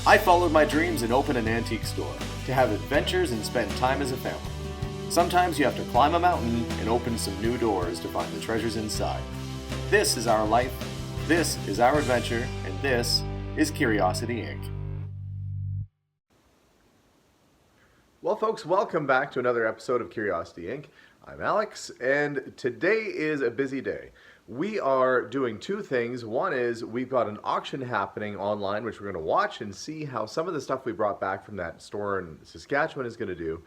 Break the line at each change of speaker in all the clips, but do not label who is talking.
I followed my dreams and opened an antique store to have adventures and spend time as a family. Sometimes you have to climb a mountain and open some new doors to find the treasures inside. This is our life, this is our adventure, and this is Curiosity Inc. Well, folks, welcome back to another episode of Curiosity Inc. I'm Alex, and today is a busy day. We are doing two things. One is we've got an auction happening online, which we're going to watch and see how some of the stuff we brought back from that store in Saskatchewan is going to do.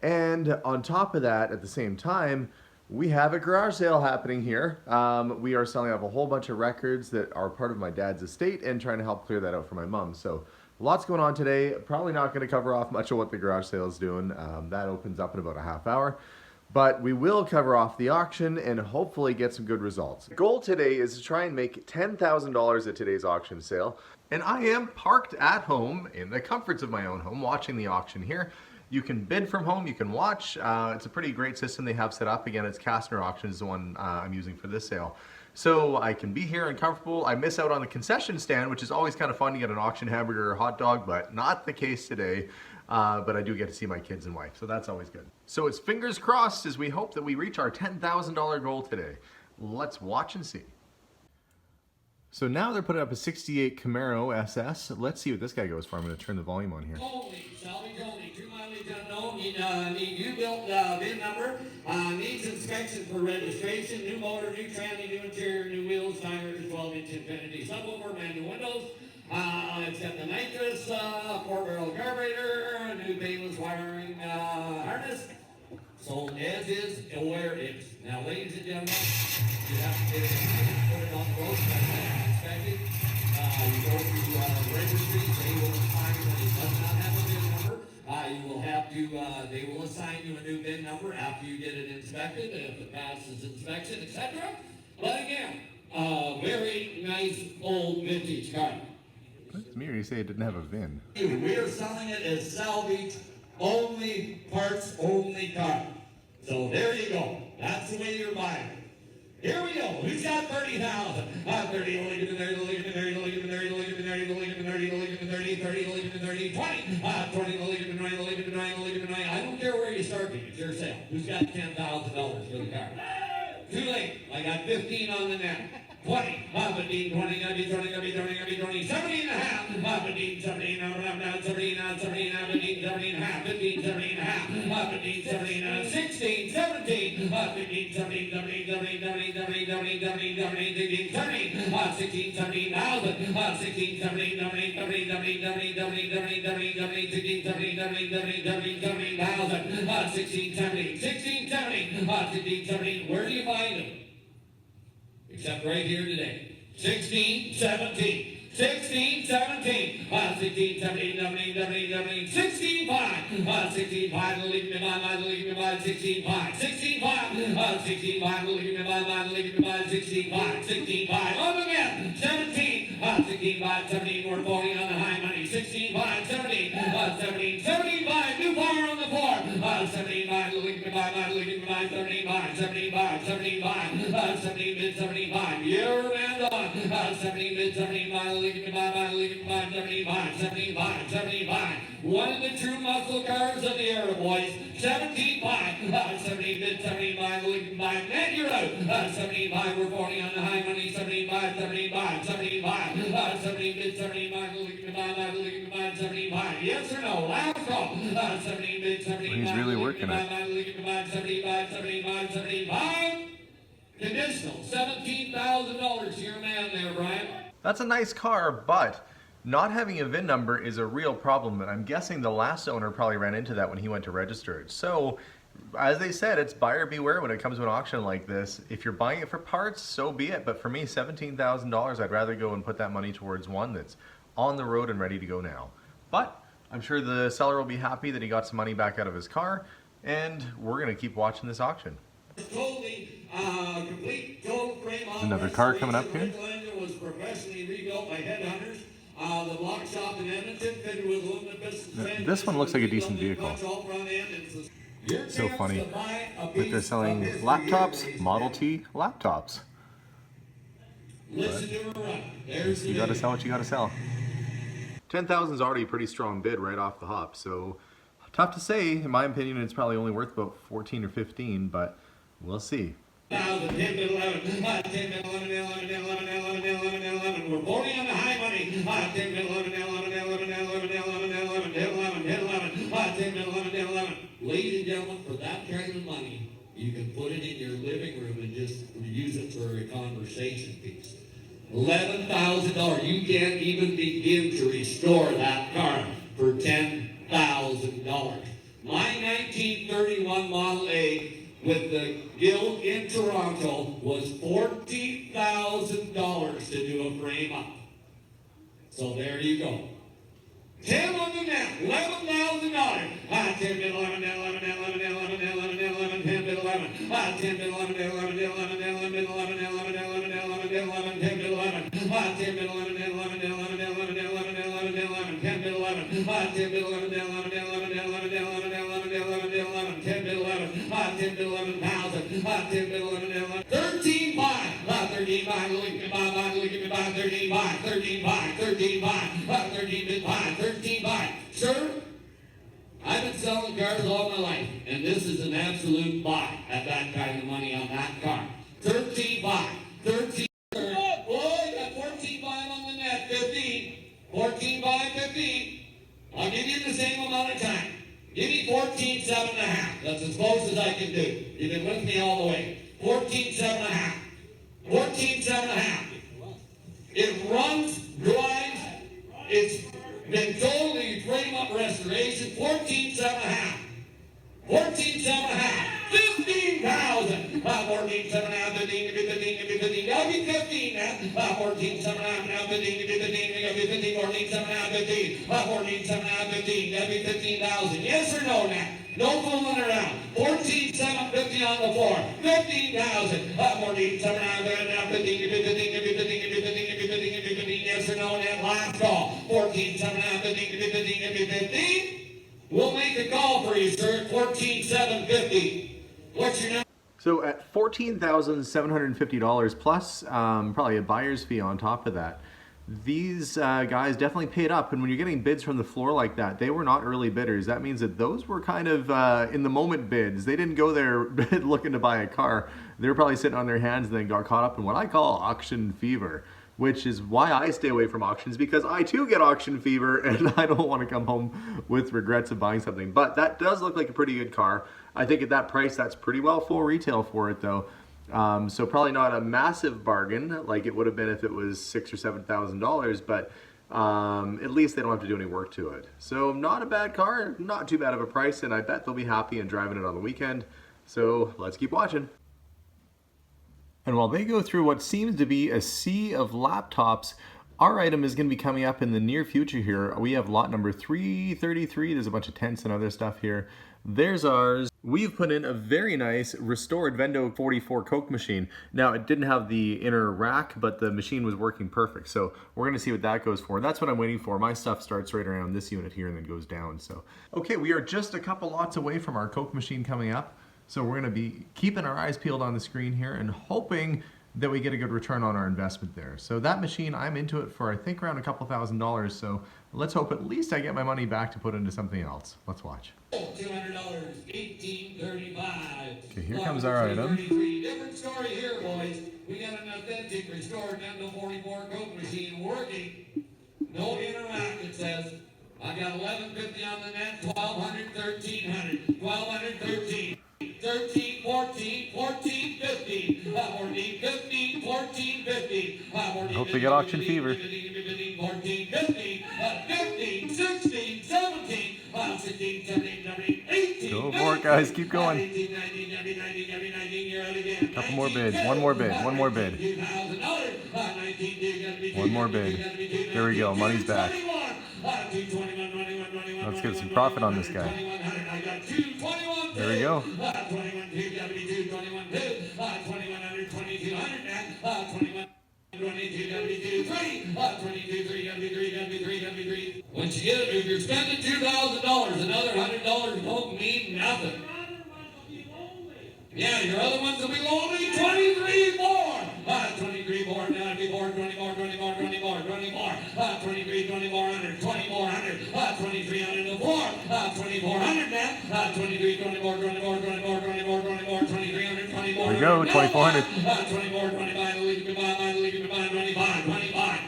And on top of that, at the same time, we have a garage sale happening here. We are selling off a whole bunch of records that are part of my dad's estate and trying to help clear that out for my mom. So lots going on today. Probably not going to cover off much of what the garage sale is doing. That opens up in about a half hour. But we will cover off the auction and hopefully get some good results. The goal today is to try and make $10,000 at today's auction sale. And I am parked at home in the comforts of my own home watching the auction here. You can bid from home, you can watch. It's a pretty great system they have set up. Again, it's Kastner Auctions, the one I'm using for this sale. So I can be here and comfortable. I miss out on the concession stand, which is always kind of fun to get an auction hamburger or hot dog, but not the case today. But I do get to see my kids and wife, so that's always good. So it's fingers crossed as we hope that we reach our $10,000 goal today. Let's watch and see. So now they're putting up a 68 Camaro SS. Let's see what this guy goes for. I'm going to turn the volume on here.
Salvage only, 2 mileage unknown, need new built VIN number, needs inspection for registration, new motor, new tranny, new interior, new wheels, tires, 12-inch Infinity subwoofer, manual windows. It's got the nitrous, 4-barrel carburetor, new painless wiring harness. Sold as is, where is. Now, ladies and gentlemen, you have to get it, put it on the road, inspected. You go to the registry, they will assign you when it does not have a VIN number. You will have to, they will assign you a new VIN number after you get it inspected, if it passes inspection, etc. But again, very nice old vintage car.
It's me or you say it didn't have a VIN?
We are selling it as salvage only, parts only car. So there you go. That's the way you're buying it. Here we go. Who's got 30,000? 30, look at the 30, look at the 30, look at the 30, look at the 30, look at the 30, look at the 30, 30, look at the 30, 20, 20, look at the 20, look at the 20, look at the 20. I don't care where you start me. It's your sale. Who's got $10,000 for the car? Too late. I got 15 on the net. 20, 15, 20, 30, 30, 30, 30, 30, 17 and a half, 15, 17, 17, 17, 17, 17 and a half, 15, 17 and a half, 15, 17, 16, 17, 15, 17, 17, 17, 17, 17, 17, 17, 17, 17, 16, 17,000, 16, 17, 17, 17, 17, 17, 17, 17, 17, 16, 17, 17, 17, 17, 17,000, 16, 17, 16, 17, 16, 17, where do you find them? Except right here today. 16, 17. 16, 17, 16, 17, 17, 17, 17, 16, 5, 16, 5, leave me by, 16, 5, 16, 5, 16, 5, leave me by, 16, 5, 16, 5, up again, 17, 16, 5, 17, we're 40 on the high money, 16, 5, 17, 17, 75, new power on the floor, 75, leave me by, 75, 75, 75, 17, mid 75, you're and on, 17, mid 75, leave me by, 75, 75, 75, one of the true muscle cars of the era, boys, 17.5, 70, mid 75, leave me by, and you're out, 75, we're 40 on the high money, 75, 75, 75, 70, mid 75, leave me by, 75, yes or no, last call, 70, mid 75,
he's really working it.
75, 75, 75, conditional, $17,000 to your man there, Brian.
That's a nice car, but not having a VIN number is a real problem, and I'm guessing the last owner probably ran into that when he went to register it. So, as they said, it's buyer beware when it comes to an auction like this. If you're buying it for parts, so be it, but for me, $17,000, I'd rather go and put that money towards one that's on the road and ready to go now. But I'm sure the seller will be happy that he got some money back out of his car, and we're going to keep watching this auction. Another car coming up here.
Was professionally rebuilt by headhunters. The block shop in Edmonton fitted with aluminum piston.
This one looks like a decent vehicle. So funny that they're selling laptops, Model T laptops. But you gotta sell what you gotta sell. 10,000 is already a pretty strong bid right off the hop. So tough to say. In my opinion, it's probably only worth about 14 or 15, but we'll see.
10, 11, 10, 11, 11, 11, 11, 11, 11. We're voting on the high money. 10, 11, 11, 11, 11, 11, 11, 11, 11, 10, 11, 11. Ladies and gentlemen, for that kind of money, you can put it in your living room and just use it for a conversation piece. $11,000. You can't even begin to restore that car for $10,000. My 1931 Model A with the Guild in Toronto was $40,000 to do a frame up. So there you go. 10 on the net, $11,000. 10 bid 11, 11, 11, 11, 11, 11, 10 bid 11. 10 bid 11, 11, 11, 11, 11, 11, 11, 11, 11, 10 bid 11. 10 bid 11, 11, 11, 11, 11, 11, 11, 10 bid 11. 10 bid 11, 11, 11, 11, 11, 11, 11, 10 bid 11. 10 bid 11,000. 10 bid 11, 11. 13 5. 13 5. Look at me by 13 5. 13 5. 13 5. 13 bid 5. 13 5. Sir, I've been selling cars all my life, and this is an absolute buy at that kind of money on that car. 13 5. 13. Oh, you got 14 5 on the net. 15. 14 5. 15. I'll give you the same amount of time. Give me 14 7.5. That's as close as I can do. You've been with me all the way. 14 7.5. 14 7.5. It runs, drives, it's been totally frame up restoration. 14 7.5. 14 7.5. 15,000. 14 7.5. 15, 15, 15. That'll be 15 now. 14 7.5. Now 15, 15, 15, 14 7.5. 15. 14 7.5. 15. That'll be 15,000. Yes or no now? No fooling around. 14 750 on the floor. 15,000. 14 7.5. 15, 15, 15, 15, 15. Yes or no? That last call. 14 7.5. 15, 15, 15. We'll make a call for you, sir. 14 750. What's your number?
So at $14,750 plus probably a buyer's fee on top of that, these guys definitely paid up. And when you're getting bids from the floor like that, they were not early bidders. That means that those were kind of in the moment bids. They didn't go there looking to buy a car. They were probably sitting on their hands and then got caught up in what I call auction fever, which is why I stay away from auctions, because I too get auction fever and I don't want to come home with regrets of buying something. But that does look like a pretty good car. I think at that price, that's pretty well full retail for it though. So probably not a massive bargain like it would have been if it was $6,000 or $7,000, but at least they don't have to do any work to it. So not a bad car, not too bad of a price, and I bet they'll be happy and driving it on the weekend. So let's keep watching. And while they go through what seems to be a sea of laptops, our item is going to be coming up in the near future here. We have lot number 333. There's a bunch of tents and other stuff here. There's ours. We've put in a very nice restored Vendo 44 Coke machine. Now, it didn't have the inner rack, but the machine was working perfect. So we're going to see what that goes for. That's what I'm waiting for. My stuff starts right around this unit here and then goes down. So, okay, we are just a couple lots away from our Coke machine coming up. So we're going to be keeping our eyes peeled on the screen here and hoping that we get a good return on our investment there. So that machine, I'm into it for I think around a couple $1,000. So let's hope at least I get my money back to put into something else. Let's watch.
$200, $1,835.
Okay, here comes our item.
Different story here, boys. We got an authentic restored Vendo 44 Coke machine working. No inner rack, it says. I got $1,150 on the net, $1,200, $1,300, $1,200, $13. 13, 14, 14, 15, 14, 15, 14, 15, 14,
Hope they get auction fever.
15, 14, 15, 15, 16, 17, 16, 17, 18.
Go for it, guys. Keep going.
18, 19, 20, 21, 22,
Couple more bids. One more bid. One more bid. One more bid. There we go. Money's back. Let's get some profit on this guy. There we go.
21, 2, gotta be 2, 21, 2, 2100, 2200 now, 21, 22, gotta be 2, 3, 22, 3, gotta be 3, gotta be 3, gotta be 3. Once you get it, if you're spending $2,000, another $100 won't mean nothing. Yeah, your other ones will be lonely. 23 more. 23 more. Now it'll be more. 20 more. 20 more. 20 more. 20 more. 20 more. 23, 20 more. 100. 20 2,400 now. 23, 24, 24, 24, 24, 24, 2,300, 24.
There we go, 2,400.
24, 25, 25, 25.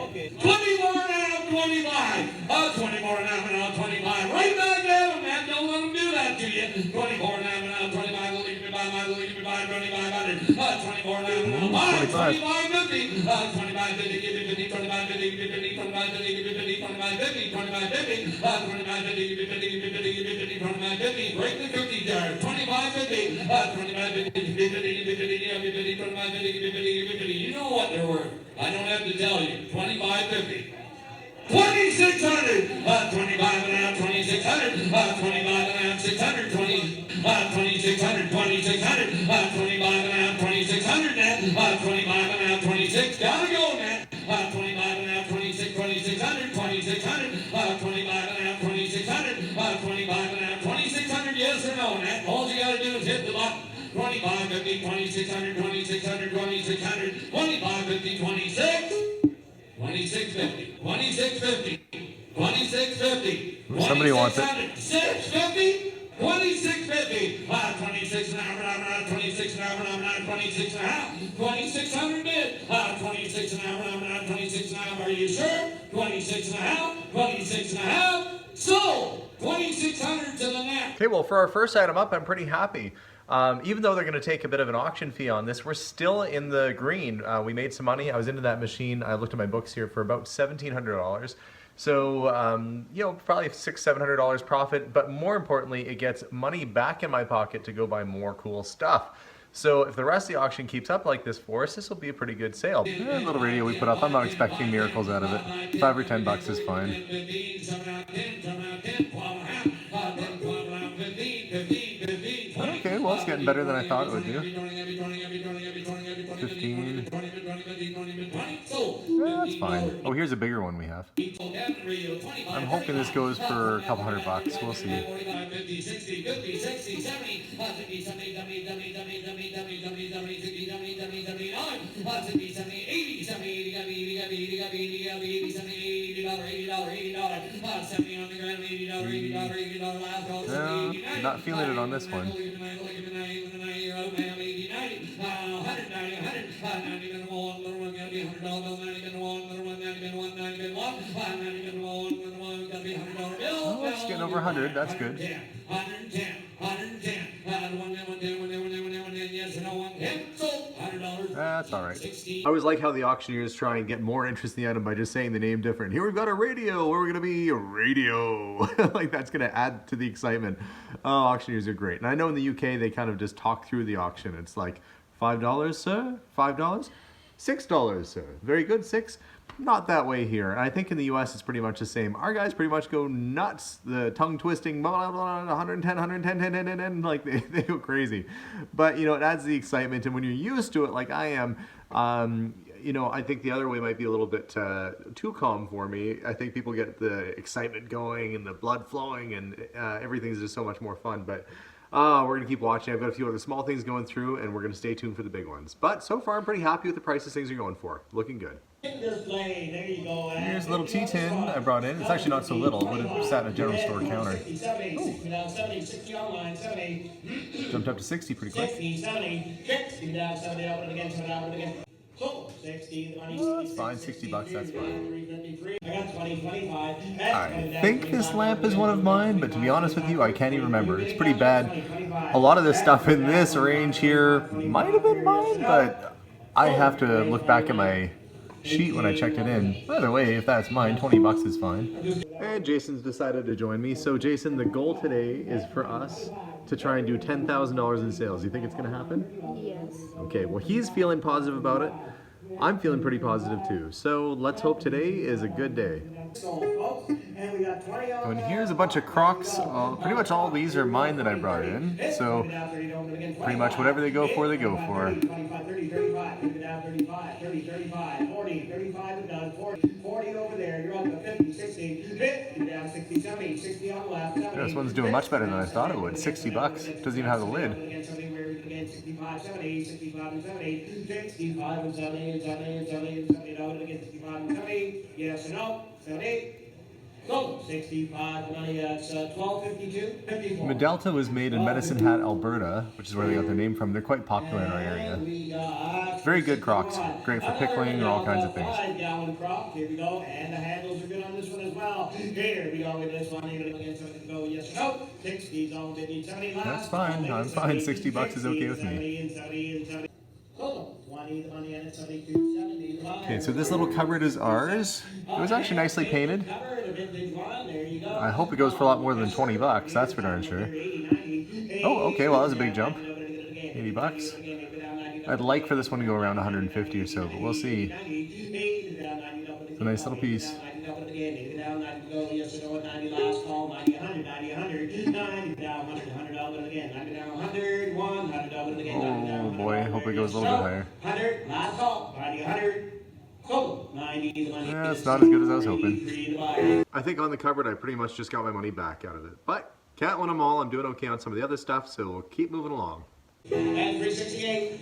Okay.
24 now, 25. 24 now, 25. Right back at him, man. Don't let him do that to you. 24 now, 25. 2,500. 24 now, 25, 50. 25, 50, give it 50, 25, 50, give it 50, 25, 50, give it 50, 25, 50, 25, 50. 25, 50, give it 50, give it 50, give it 50, 25, 50. Break the cookie jar. 25, 50. 25, 50, give it 50, give it 50, give it 50, 25, 50, give it 50, give it 50. You know what they're worth. I don't have to tell you. 25, 50. 2,600, 25 and a half, 2,600, 25 and a half, 600, 2,600, 2,600, 25 and a half, 2,600 now, 25 and a half, 26, gotta go now, 25 and a half, 26, 2,600, 2,600, 25 and a half, 2,600, 25 and a half, 2,600, yes or no, Nat? All you gotta do is hit the button. 25, 50, 2,600, 2,600, 2,600, 25, 50, 26. 2650, 2650, 2650.
Somebody wants it.
650, 2650. 26 an hour, 26 an hour, 26 and a half, 2,600 bid. 26 an hour, 26 an hour. Are you sure? 26 and a half, 26 and a half. Sold. 2,600 to the net.
Okay, well, for our first item up, I'm pretty happy. Even though they're going to take a bit of an auction fee on this, we're still in the green. We made some money. I was into that machine. I looked at my books here for about $1,700. So, you know, probably $600-700 profit. But more importantly, it gets money back in my pocket to go buy more cool stuff. So if the rest of the auction keeps up like this for us, this will be a pretty good sale. A little radio we put up. I'm not expecting miracles out of it. $5 or $10 is fine. Okay, well, it's getting better than I thought it would do. 15. That's fine. Oh, here's a bigger one we have. I'm hoping this goes for a couple $100. We'll see. Not feeling it on this one. Oh, it's getting over 100. That's good. That's all right. I always like how the auctioneers try and get more interest in the item by just saying the name different. Here we've got a radio. Where we're going to be a radio. Like that's going to add to the excitement. Oh, auctioneers are great. And I know in the UK they kind of just talk through the auction. It's like $5, sir? $5? $6, sir. Very good, 6. Not that way here. And I think in the US it's pretty much the same. Our guys pretty much go nuts. The tongue twisting, blah, blah, blah, 110, 110, 10, like they go crazy. But, you know, it adds the excitement. And when you're used to it like I am, you know, I think the other way might be a little bit too calm for me. I think people get the excitement going and the blood flowing and everything's just so much more fun. But we're going to keep watching. I've got a few other small things going through and we're going to stay tuned for the big ones. But so far I'm pretty happy with the prices things are going for. Looking good.
There you go.
Here's a little tea tin I brought in. It's actually not so little. It would have sat in a general store counter. Jumped up to 60 pretty quick.
60, 70, 60 down, 70 up and again, 70 up and again. So, 60, money,
That's fine, $60, that's fine.
I got 20, 25.
I think this lamp is one of mine, but to be honest with you, I can't even remember. It's pretty bad. A lot of this stuff in this range here might have been mine, but I have to look back at my sheet when I checked it in. Either way, if that's mine, $20 is fine. And Jason's decided to join me. So Jason, the goal today is for us to try and do $10,000 in sales. You think it's going to happen?
Yes.
Okay, well he's feeling positive about it. I'm feeling pretty positive too. So let's hope today is a good day. And here's a bunch of Crocs. Pretty much all these are mine that I brought in. So pretty much whatever they go for, they go for.
25, 30, 35, 35, 30, 35, 40, 35 and done, 40 over there, you're up to 50, 60, 50 down, 60, 70, 60 on the left.
This one's doing much better than I thought it would. $60. Doesn't even have the lid.
65, 70, 65 and 70, 65 and 70 and 70 and 70 and 70 down again, 65 and 70, yes and no, 70. Go, 65, the money, that's 12.52, 54.
Medalta was made in Medicine Hat, Alberta, which is where they got their name from. They're quite popular in our area.
And we got
Very good crocks. Great for pickling or all kinds of things.
5-gallon crock. Here we go. And the handles are good on this one as well. Here we go with this one. Here again, so we can go yes or no. 60's all they need. 70 last.
That's fine. I'm fine. $60 is okay with me.
70 and 70. Go. 20, the money, and it's 72, 70.
Okay, so this little cupboard is ours. It was actually nicely painted. I hope it goes for a lot more than $20. That's for darn sure. Oh, okay. Well, that was a big jump. $80. I'd like for this one to go around 150 or so, but we'll see. It's a nice little piece. Oh boy, I hope it goes a little bit higher.
100, last call, 100.
Yeah, it's not as good as I was hoping. I think on the cupboard I pretty much just got my money back out of it. But can't win them all. I'm doing okay on some of the other stuff, so we'll keep moving along.
And 368,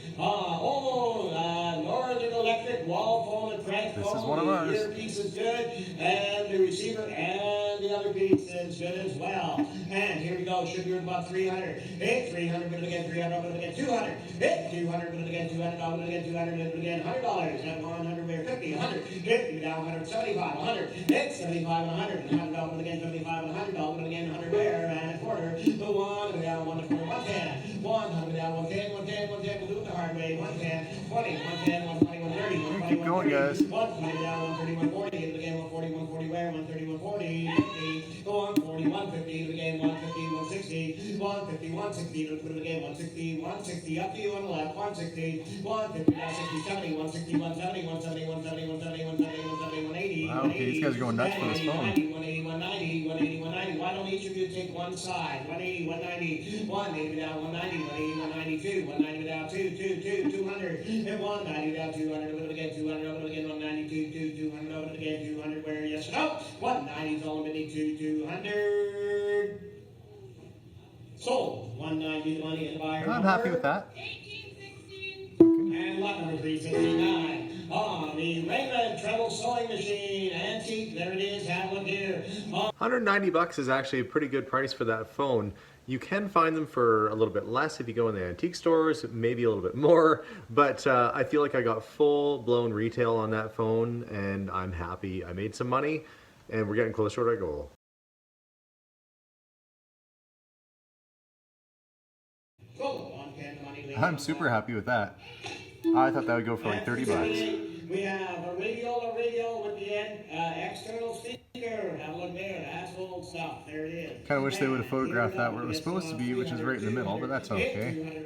Northern Electric wall phone and crank phone.
This is one of ours.
The earpiece is good, and the receiver and the other piece is good as well. And here we go, should be about 300. Hit 300, but again 300, but again 200. Hit 200, but again 200, but again 200, but again $100. At 100, we're 50, 100. Hit down 175, 100. Hit 75 and 100, and $100, but again 75 and $100, but again 100 there, and a quarter. The one down 1 to 4, 110, 100 down 110, 110, 110. We'll do it the hard way. 110, 20, 110, 120, 130, 120.
Keep going, guys.
120 down 130, 140. Hit again 140, 140 where? 130, 140, 50. Go on 40, 150. Hit again 150, 160, 150, 160. Put it again 160, 160. Up to you on the left. 160, 150, now 60, 70, 160, 170, 170, 170, 170, 170, 170, 180.
Wow, okay, these guys are going nuts for this phone.
180, 190, 180, 190. Why don't each of you take one side? 180, 190, 180 down 190, 180, 192, 190 down 200, and 190 down 200, over it again, 200, over it again, 192, 200, over it again, 200, where yes or no? 190 is all limited to 200. Sold. 190 the money and the buyer.
I'm happy with that.
1816.
And lot number 369. The Raymond treble sewing machine, antique, there it is, have one here.
$190 is actually a pretty good price for that phone. You can find them for a little bit less if you go in the antique stores, maybe a little bit more, but I feel like I got full-blown retail on that phone, and I'm happy. I made some money, and we're getting closer to our goal. I'm super happy with that. I thought that would go for like $30.
We have a radio with the external speaker. Have a look there. That's old stuff. There it is.
Kind of wish they would have photographed that where it was supposed to be, which is right in the middle, but that's okay.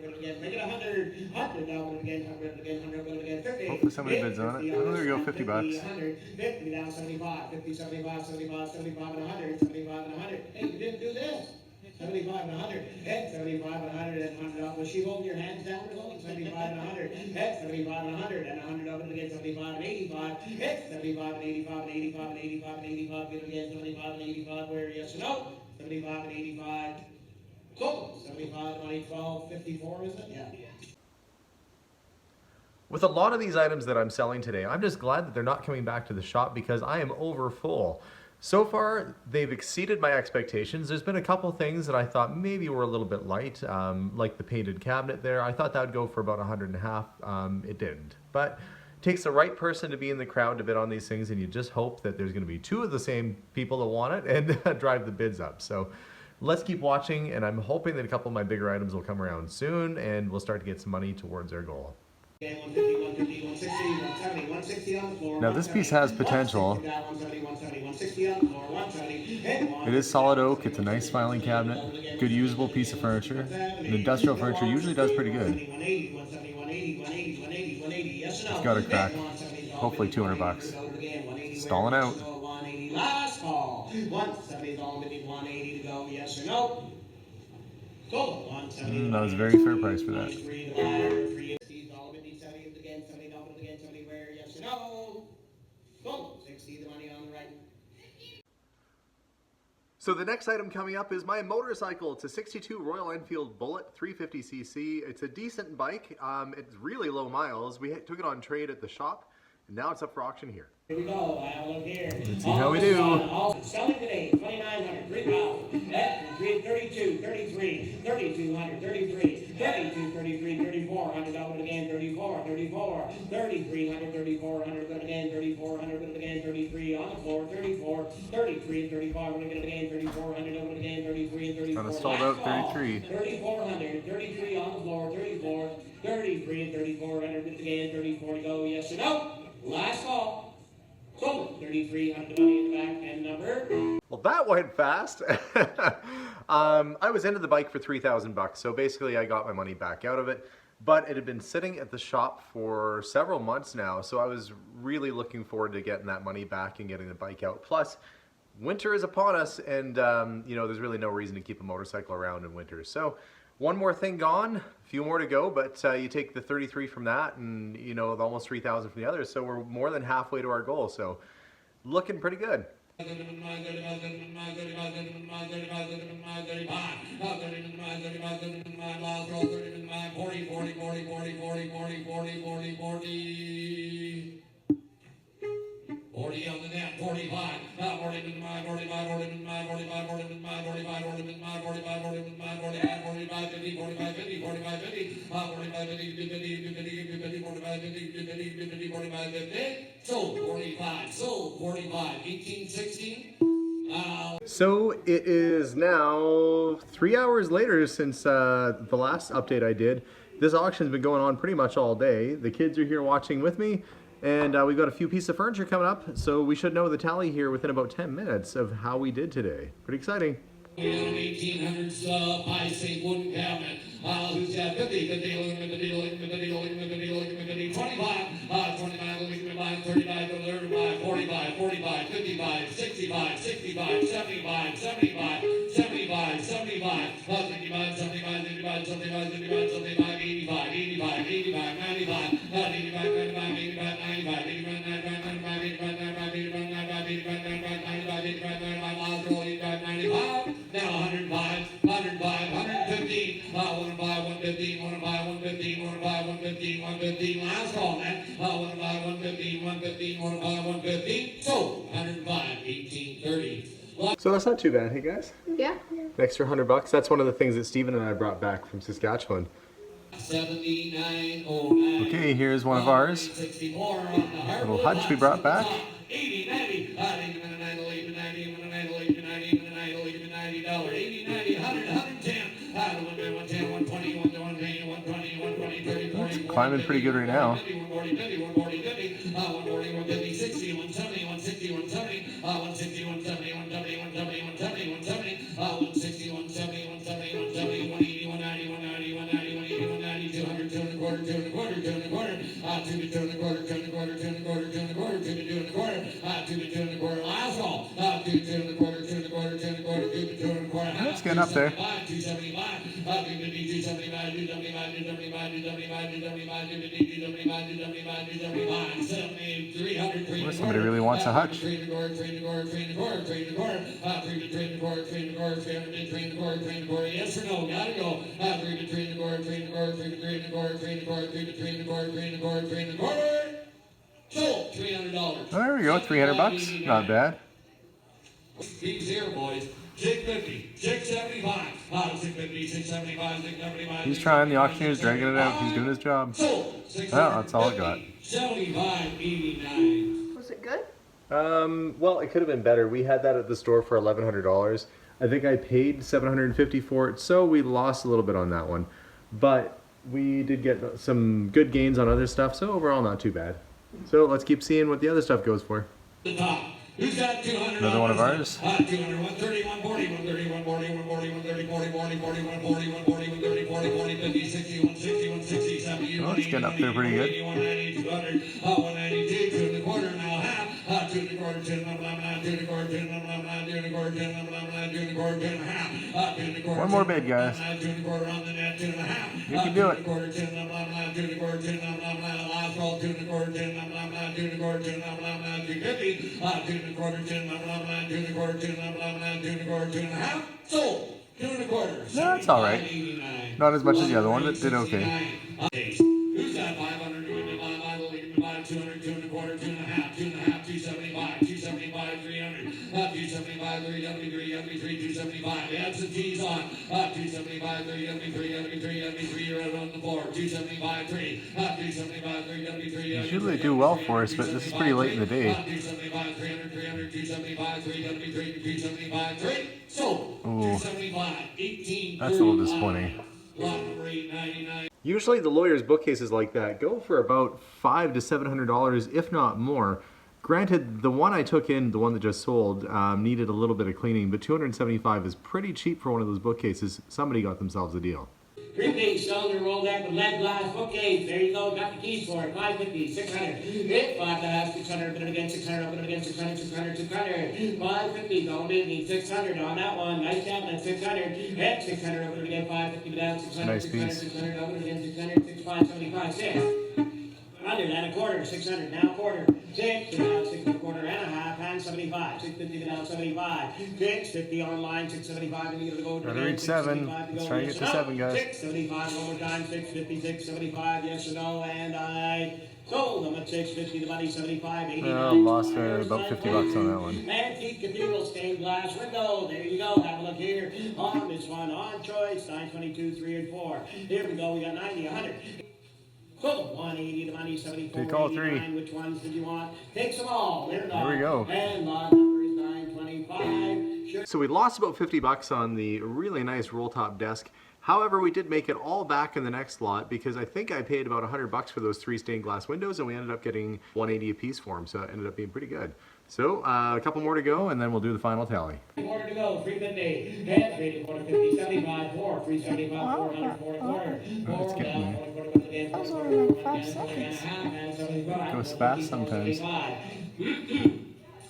Hopefully somebody bids on it. Oh, there you go, $50.
50 down 75, 50, 75, 75, 75, and 100, 75, and 100. Hey, you didn't do this. 75 and 100. Head 75 and 100 and 100 up. Was she holding your hands down or something? 75 and 100. Head 75 and 100 and 100 up and again 75 and 85. Head 75 and 85 and 85 and 85 and 85. Get again 75 and 85. Where yes or no? 75 and 85. Total 75 and 12, 54, isn't it? Yeah.
With a lot of these items that I'm selling today, I'm just glad that they're not coming back to the shop because I am over full. So far, they've exceeded my expectations. There's been a couple things that I thought maybe were a little bit light, like the painted cabinet there. I thought that would go for about $150. It didn't. But it takes the right person to be in the crowd to bid on these things, and you just hope that there's going to be two of the same people that want it and drive the bids up. So let's keep watching, and I'm hoping that a couple of my bigger items will come around soon, and we'll start to get some money towards our goal. Now this piece has potential. It is solid oak, it's a nice filing cabinet, good usable piece of furniture. And industrial furniture usually does pretty good. It's got a crack. Hopefully $200. Stalling out.
Last call. 170 is all we need. 180 to go. Yes or no? Total 170.
That was a very fair price for that. So the next item coming up is my motorcycle. It's a 62 Royal Enfield Bullet 350cc. It's a decent bike. It's really low miles. We took it on trade at the shop, and now it's up for auction here.
Here we go. I'll look here.
Let's see how we do.
Selling today. $3400 over again, 34, 34, 3300, 3400 good again, 3400 good again, 33 on the floor, 34, 33 and 35 we're gonna again, 3400 over again, 33 and 34.
Kind of stalled out 33.
3400, 33 on the floor, 34, 33 and 3400 good again, 34 to go, yes or no? Last call. Sold. 3300 money in the back and number.
Well, that went fast. I was into the bike for $3,000, so basically I got my money back out of it. But it had been sitting at the shop for several months now, so I was really looking forward to getting that money back and getting the bike out. Plus, winter is upon us, and you know, there's really no reason to keep a motorcycle around in winter. So, one more thing gone, a few more to go, but you take the 33 from that, and you know, almost 3,000 from the others. So we're more than halfway to our goal. So, looking pretty good.
Forty on the net, 45. 40 to my 45, 40 to my 45, 40 to my 45, 40 to my 45, 40 to my 45, 45, 50, 45, 50, 45, 50, 45, 50, 50, 50, 50, 45, 50, 50, 50, 45, 50. Sold 45, sold 45, 18, 16.
So it is now 3 hours later since the last update I did. This auction's been going on pretty much all day. The kids are here watching with me. And we've got a few pieces of furniture coming up, so we should know the tally here within about 10 minutes of how we did today. Pretty exciting.
1800s pie safe wooden cabinet. Who's got 50, 50, 25, 25, 35, 35, 45, 45, 55, 65, 65, 75, 75, 75, 75, 75, 75, 75, 75, 75, 75, 85, 85, 85, 95, 85, 95, 85, 95, 85, 95, 85, 95, 85, 95, 85, 95, 85, 95, 95, now 105, 105, 115, 105, 115, 105, 115, 105, 115, 115, last call, man. 105, 115, 115, 105, 115, sold, 105, 1830.
So that's not too bad, hey guys?
Yeah.
An extra $100. That's one of the things that Steven and I brought back from Saskatchewan.
7909.
Okay, here's one of ours.
64 on the hardwood.
Little hutch we brought back.
80, 90, 90, 90, 90, 90, 90, 100, 110, 110, 120, 120, 120, 120, 30, 40,
Climbing pretty good right now.
140, 50, 140, 50, 140, 150, 60, 170, 160, 170, 160, 170, 170, 170, 170, 170, 160, 170, 170, 170, 180, 190, 190, 190, 180, 190, 200, 2 and a quarter, 2 and a quarter, 2 and a quarter, 2 to 2 and a quarter, 2 and a quarter, 2 and a quarter, 2 and a quarter, 2 to 2 and a quarter, 2 to 2 and a quarter, last call, 2 to 2 and a quarter, 2 and a quarter, 2 and a quarter, 2 to 2 and a quarter,
It's getting up there.
275, 250, 275, 275, 275, 275, 275, 250, 275, 275, 70, 300, 300.
Somebody really wants a hutch.
3 and a quarter, 3 and a quarter, 3 and a quarter, 3 and a quarter, 3 to 3 and a quarter, 3 and a quarter, 300, 3 and a quarter, 3 and a quarter, yes or no, gotta go, 3 to 3 and a quarter, 3 and a quarter, 3 to 3 and a quarter, 3 and a quarter, 3 to 3 and a quarter, 3 and a quarter, 3 and a quarter, sold, $300.
Oh, there we go, $300. Not bad.
He's here, boys. 650, 675, 650, 675, 675.
He's trying, the auctioneer's dragging it out, he's doing his job.
Sold.
Well, that's all I got.
75.89.
Was it good?
Well, it could have been better. We had that at the store for $1,100. I think I paid $750 for it, so we lost a little bit on that one. But we did get some good gains on other stuff, so overall not too bad. So let's keep seeing what the other stuff goes for.
The top. Who's got 200?
Another one of ours.
200, 130, 140, 130, 140, 140, 130, 40, 40, 40, 140, 140, 130, 40, 40, 50, 60, 160, 160, 70,
Oh, it's getting up there pretty good.
190, 200, 192, 2 and a quarter, now half, 2 and a quarter, 2 and a quarter, 2 and a quarter, 2 and a quarter, 2 and a quarter, 2 and a quarter, 2 and a quarter, 2 and a half, 2 and a quarter.
One more bid, guys.
2 and a quarter on the net, 2 and a half.
You can do it.
2 and a quarter, 2 and a quarter, 2 and a quarter, 2 and a quarter, last call, 2 and a quarter, 2 and a quarter, 2 and a quarter, 2 and a quarter, 250, 2 and a quarter, 2 and a quarter, 2 and a quarter, 2 and a quarter, 2 and a quarter, 2 and a half, sold, 2 and a quarter.
That's all right.
89.
Not as much as the other one, but did okay.
Who's got 500, 200, 2 and a quarter, 2 and a half, 2 and a half, 275, 275, 300, 275, 275, the absentees on. 275, 3, you're out on the board. 275, 3, 275, 3.
Usually they do well for us, but this is pretty late in the day.
275, 300, 275, 3, 275, 3. So,
Ooh.
275, 18.
That's a little disappointing.
Lot number 899.
Usually the lawyers' bookcases like that go for about $500 to $700, if not more. Granted, the one I took in, the one that just sold, needed a little bit of cleaning, but $275 is pretty cheap for one of those bookcases. Somebody got themselves a deal.
Three-piece cylinder roll deck with lead glass bookcase. There you go. Got the keys for it. 550, 600. Hit 5.5, 600. Open it again, 600. Open it again, 600, 600, 600. 550. Don't Disney. 600 on that one. Nice cabinet. 600. Hit 600. Open it again. 550 down. 600.
Nice
600,
piece.
600. Open it again. 600. 65, 75. 6. Under that a quarter. 600. Now a quarter. 6. Down 6 and a quarter and a half. And 75. 650 down 75. 650 online. 675. And you gotta go to
Gotta reach 7. Let's try to get to 7, guys.
675 one more time, 650, 675, yes or no, and I sold them at 650, the money 75, 89.
Well, lost about $50 on that one.
Antique Cathedral stained glass window, there you go, have a look here on this one, on choice, 922, 3 and 4. Here we go, we got 90, 100. Sold 180, the money 74,
Take all 3.
89. Which ones did you want? Take them all, there
we go.
And lot number is 925. Sure.
So we lost about $50 on the really nice roll top desk. However, we did make it all back in the next lot because I think I paid about $100 for those 3 stained glass windows, and we ended up getting $180 a piece for them, so it ended up being pretty good. So a couple more to go, and then we'll do the final tally.
Quarter to go, 350, head, 3 to quarter, 50, 75, 4, 375, 4, 100, 4 to quarter, 4 down, 4 to quarter, but again,
That was only like 5 seconds.
Goes fast sometimes.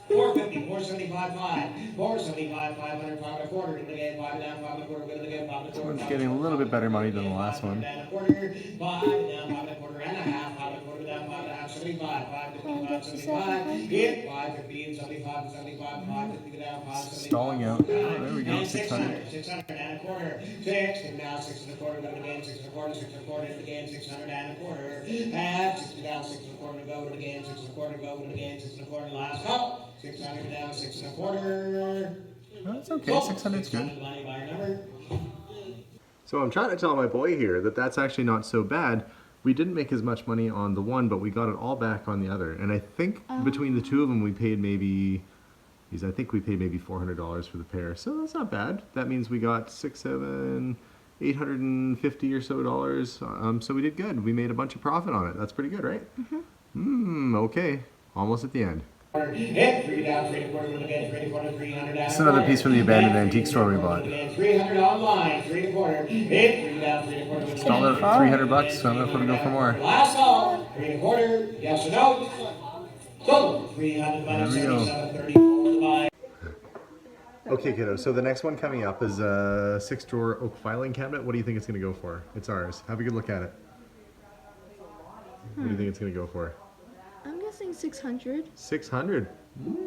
450, 475, 5, 475, 500, 5 and a quarter, and again, 5 down, 5 and a quarter, again, 5 and a quarter.
One's getting a little bit better money than the last one.
5 and a quarter, 5 down, 5 and a quarter and a half, 5 and a quarter down, 5 and a half, 75, 5 to 55, 75, hit 550 and 75 to 75, 550 down, 5
Stalling out. Oh, there we go, 600.
600 and a quarter, 6, and now 6 and a quarter, going again, 6 and a quarter, 6 and a quarter, and again, 600 and a quarter, and 60 down, 6 and a quarter, go, and again, 6 and a quarter, go, and again, 6 and a quarter, last call. 600 down, 6 and a quarter.
That's okay, 600's good.
Money by number.
So I'm trying to tell my boy here that that's actually not so bad. We didn't make as much money on the one, but we got it all back on the other. And I think between the two of them, we paid maybe, I think we paid maybe $400 for the pair. So that's not bad. That means we got $850 or so dollars. So we did good. We made a bunch of profit on it. That's pretty good, right? Okay. Almost at the end.
Hit 3 down, 3 and a quarter, again, 3 and a quarter, 300 down.
It's another piece from the abandoned antique store we bought.
300 online, 3 and a quarter. Hit 3 down, 3 and a quarter.
It's all at $300, so I'm gonna put it go for more.
Last call, 3 and a quarter, yes or no? Sold 300
There we go.
77.34 to buy.
Okay, kiddo. So the next one coming up is a 6-drawer oak filing cabinet. What do you think it's gonna go for? It's ours. Have a good look at it. What do you think it's gonna go for?
I'm guessing 600.
600.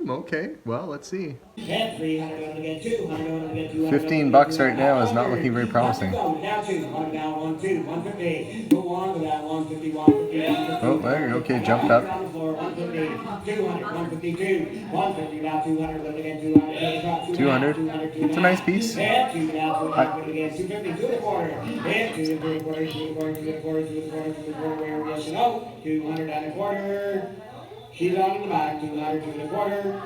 Okay. Well, let's see.
Hit 300 again, 200 again, 200.
$15 right now is not looking very promising.
Down 2, 1 down, 1, 2, 150. Go on to that 150, 150.
Oh, there you go. Okay, jumped up.
150, 200, 152, 150 down, 200, live again, 200,
200. It's a nice piece.
Hit 2 down, 200, again, 250, 2 and a quarter. Hit 2 and a quarter, 2 and a quarter, 2 and a quarter, 2 and a quarter, 2 and a quarter, where yes or no? 200 and a quarter. She's on in the back, 200, 2 and a quarter.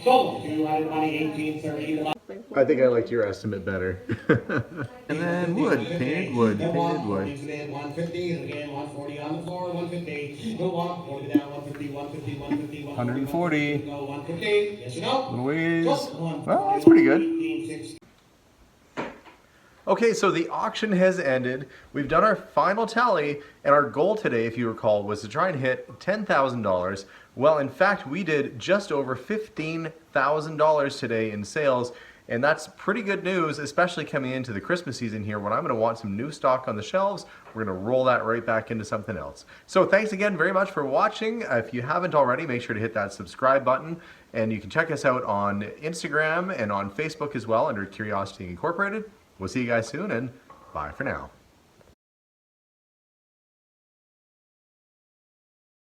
Sold 200, money, 1830.
I think I liked your estimate better. And then wood, painted wood, painted wood.
150, and again 140 on the floor, 150. Go on, 40 down, 150, 150, 150,
140.
Go 150, yes or no?
Louise.
Sold
Well, that's pretty good.
1860.
Okay, so the auction has ended. We've done our final tally, and our goal today, if you recall, was to try and hit $10,000. Well, in fact, we did just over $15,000 today in sales, and that's pretty good news, especially coming into the Christmas season here when I'm going to want some new stock on the shelves. We're going to roll that right back into something else. So thanks again very much for watching. If you haven't already, make sure to hit that subscribe button, and you can check us out on Instagram and on Facebook as well under Curiosity Incorporated. We'll see you guys soon, and bye for now.